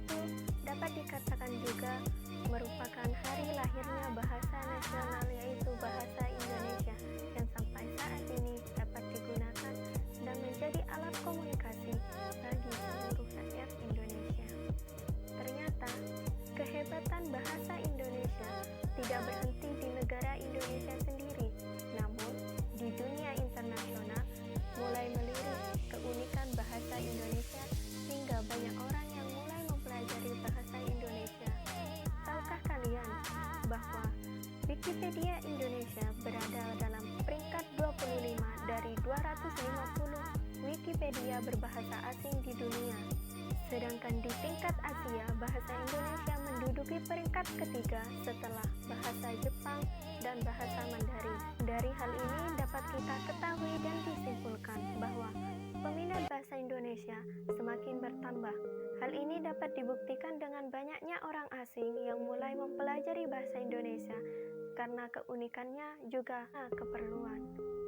itu dapat dikatakan juga merupakan hari lahirnya bahasa nasional, yaitu bahasa Indonesia, yang sampai saat ini dapat digunakan dan menjadi alat komunikasi bagi seluruh rakyat Indonesia. Ternyata, kehebatan bahasa Indonesia tidak berhenti di negara Indonesia sendiri, namun di dunia internasional mulai melirik keunikan bahasa Indonesia sehingga banyak orang yang mulai mempelajari bahasa Indonesia. Tahukah kalian bahwa Wikipedia Indonesia berada dalam peringkat 25 dari 250 Wikipedia berbahasa asing di dunia. Sedangkan di tingkat Asia, bahasa Indonesia menduduki peringkat ketiga setelah bahasa Jepang dan bahasa Mandarin. Dari hal ini dapat kita ketahui dan disimpulkan bahwa peminat bahasa Indonesia semakin bertambah. Hal ini dapat dibuktikan dengan banyaknya orang asing yang mulai mempelajari bahasa Indonesia karena keunikannya juga keperluan.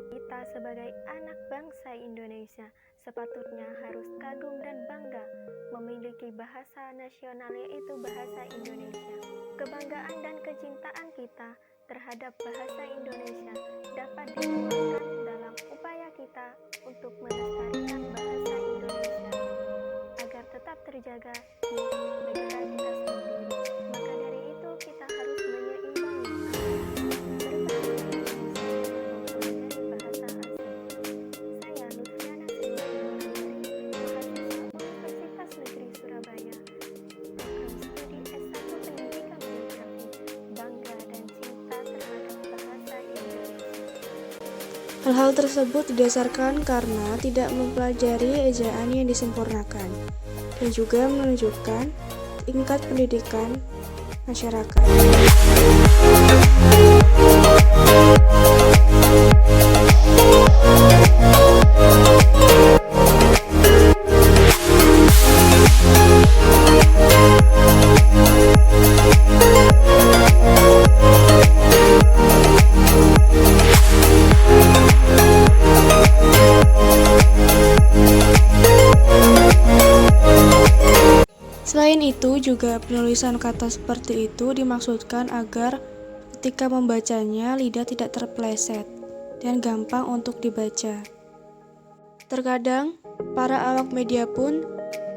Kita sebagai anak bangsa Indonesia sepatutnya harus kagum dan bangga memiliki bahasa nasional, yaitu bahasa Indonesia. Kebanggaan dan kecintaan kita terhadap bahasa Indonesia dapat dituangkan dalam upaya kita untuk melestarikan bahasa Indonesia agar tetap terjaga di negara kita sendiri. Maka dari itu kita harus menyeimbangi berbahasa Indonesia dengan mempelajari bahasa asing. Saya Lutfiana Silviana, mahasiswa Universitas Negeri Surabaya, program studi S1 Pendidikan Poligrafi, bangga dan cinta terhadap bahasa Indonesia. Hal-hal tersebut didasarkan karena tidak mempelajari ejaan yang disempurnakan dan juga menunjukkan tingkat pendidikan masyarakat. Selain itu, juga penulisan kata seperti itu dimaksudkan agar ketika membacanya lidah tidak terpeleset dan gampang untuk dibaca. Terkadang, para awak media pun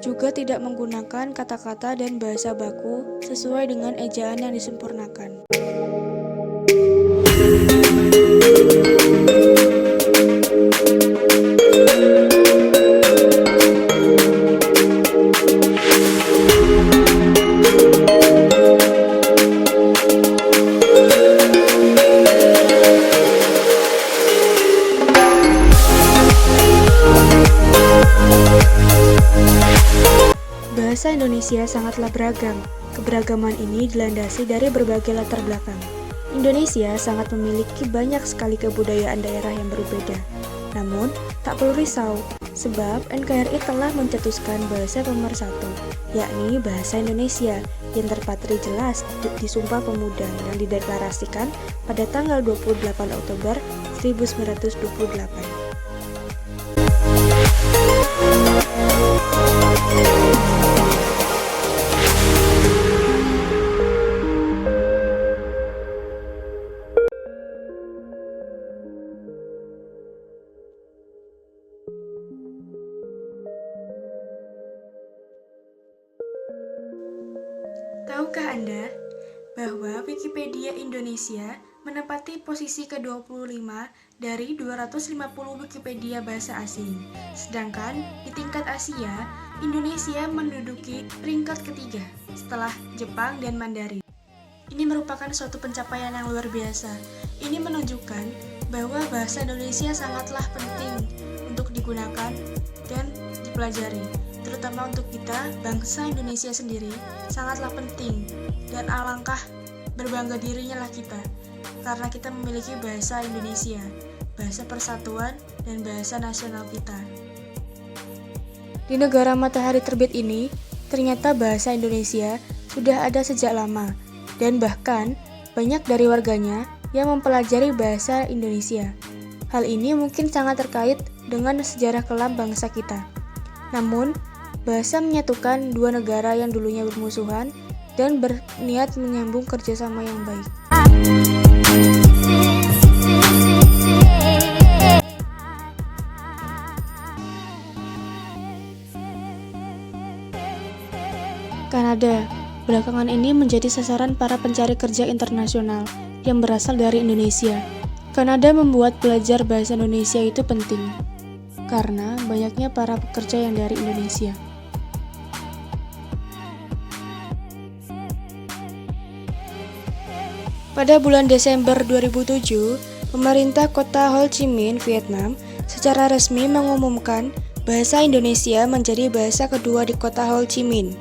juga tidak menggunakan kata-kata dan bahasa baku sesuai dengan ejaan yang disempurnakan. Bahasa Indonesia sangatlah beragam. Keberagaman ini dilandasi dari berbagai latar belakang. Indonesia sangat memiliki banyak sekali kebudayaan daerah yang berbeda. Namun, tak perlu risau, sebab NKRI telah mencetuskan bahasa pemersatu, yakni bahasa Indonesia, yang terpatri jelas di Sumpah Pemuda yang dideklarasikan pada tanggal 28 Oktober 1928. Tahukah Anda bahwa Wikipedia Indonesia menempati posisi ke-25 dari 250 Wikipedia bahasa asing. Sedangkan di tingkat Asia, Indonesia menduduki peringkat ketiga setelah Jepang dan Mandarin. Ini merupakan suatu pencapaian yang luar biasa. Ini menunjukkan bahwa bahasa Indonesia sangatlah penting untuk digunakan dan dipelajari. Terutama untuk kita, bangsa Indonesia sendiri, sangatlah penting dan alangkah berbangga dirinya lah kita, karena kita memiliki bahasa Indonesia, bahasa persatuan dan bahasa nasional kita. Di negara matahari terbit ini, ternyata bahasa Indonesia sudah ada sejak lama, dan bahkan banyak dari warganya yang mempelajari bahasa Indonesia. Hal ini mungkin sangat terkait dengan sejarah kelam bangsa kita. Namun, Bahasa menyatukan dua negara yang dulunya bermusuhan dan berniat menyambung kerjasama yang baik. Kanada, belakangan ini menjadi sasaran para pencari kerja internasional yang berasal dari Indonesia. Kanada membuat belajar bahasa Indonesia itu penting, karena banyaknya para pekerja yang dari Indonesia. Pada bulan Desember 2007, pemerintah kota Ho Chi Minh, Vietnam, secara resmi mengumumkan bahasa Indonesia menjadi bahasa kedua di kota Ho Chi Minh.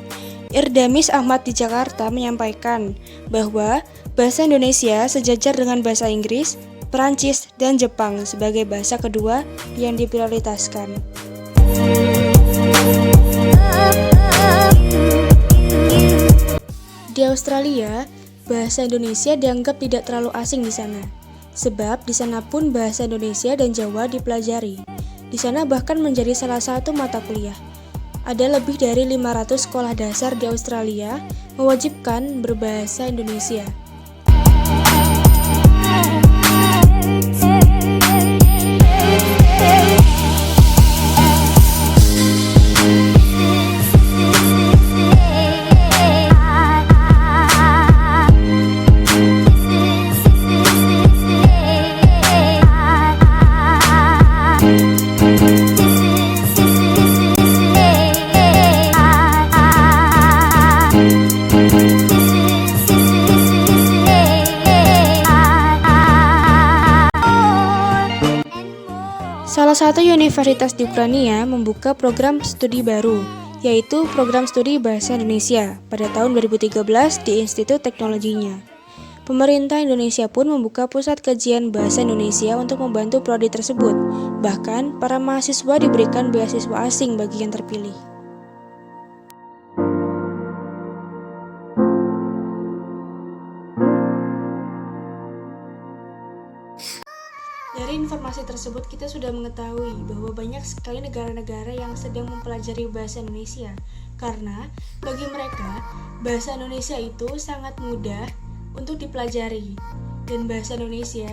Irdamis Ahmad di Jakarta menyampaikan bahwa bahasa Indonesia sejajar dengan bahasa Inggris, Perancis, dan Jepang sebagai bahasa kedua yang diprioritaskan. Di Australia, bahasa Indonesia dianggap tidak terlalu asing di sana, sebab di sana pun bahasa Indonesia dan Jawa dipelajari. Di sana bahkan menjadi salah satu mata kuliah. Ada lebih dari 500 sekolah dasar di Australia mewajibkan berbahasa Indonesia. Salah satu universitas di Ukraina membuka program studi baru, yaitu program studi Bahasa Indonesia pada tahun 2013 di Institut Teknologinya. Pemerintah Indonesia pun membuka pusat kajian Bahasa Indonesia untuk membantu prodi tersebut. Bahkan, para mahasiswa diberikan beasiswa asing bagi yang terpilih. Dari informasi tersebut kita sudah mengetahui bahwa banyak sekali negara-negara yang sedang mempelajari bahasa Indonesia karena bagi mereka bahasa Indonesia itu sangat mudah untuk dipelajari dan bahasa Indonesia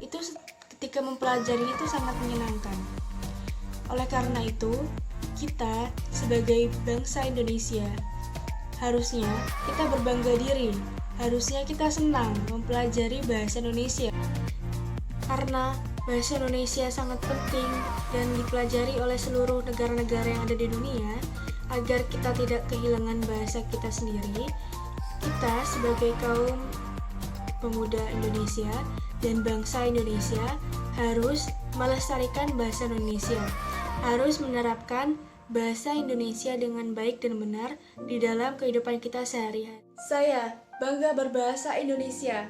itu ketika mempelajari itu sangat menyenangkan. Oleh karena itu, kita sebagai bangsa Indonesia harusnya kita berbangga diri, harusnya kita senang mempelajari bahasa Indonesia. Karena bahasa Indonesia sangat penting dan dipelajari oleh seluruh negara-negara yang ada di dunia, agar kita tidak kehilangan bahasa kita sendiri, kita sebagai kaum pemuda Indonesia dan bangsa Indonesia harus melestarikan bahasa Indonesia, harus menerapkan bahasa Indonesia dengan baik dan benar di dalam kehidupan kita sehari-hari. Saya bangga berbahasa Indonesia.